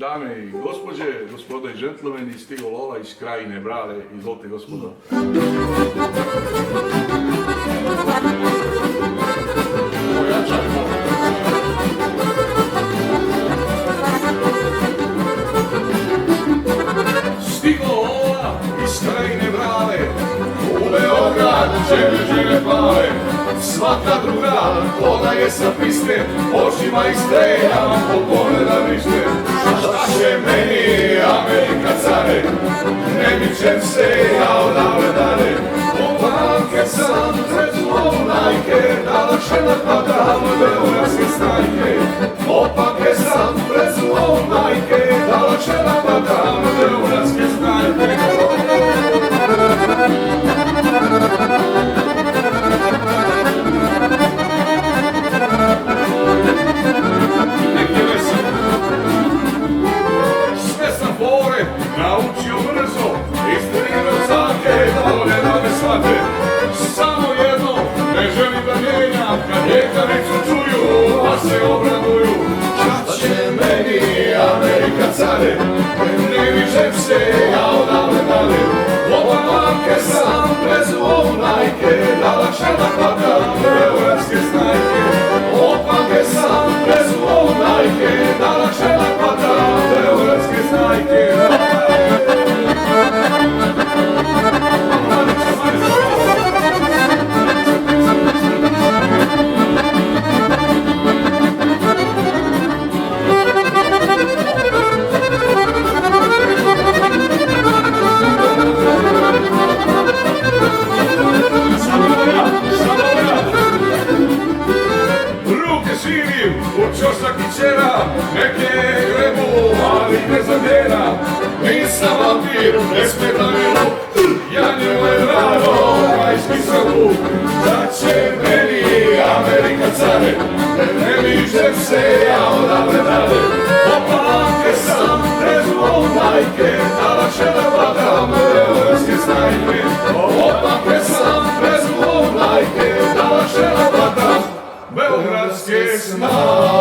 Dame i gospođe, gospoda i džentlmeni, stigo Lola iz Krajine Brale, izvolite gospodo. Stigo Lola iz Krajine Brale, u Beograd žene plave, svaka druga, ona je sa piste, očima iste, ja vam pogleda vište. Šta će meni Amerika care, ne mičem se ja odavle dalje. Opanke sam trezlo najke, da lakše napadam beogradske snajke. Opanke sam trezlo najke, da lakše napadam beogradske snajke. Naučio brzo, istrenirao zake, dole da me shvate. Samo jedno, ne želim da mijenjam, kad ljekaricu čuju, pa se obraduju. Šta će meni Amerika care, ne vižem se ja odavle dalje. Opanke sam bez najke, da lakše da hvatam beogradske snajke. Opanke sam bez najke, da lakše da hvatam beogradske snajke. Čošak i čera, neke grebu, ali ne zamjera. Nisam vampir, ne smeta mi luk, ja njele rado, majski sam luk. Da će meni Amerika care, ne vižem se ja odavle dalje. Opanke sam, trezlo majke, da lakše da hvatam beogradske snajke. Opanke sam, trezlo majke, da lakše da hvatam beogradske snajke.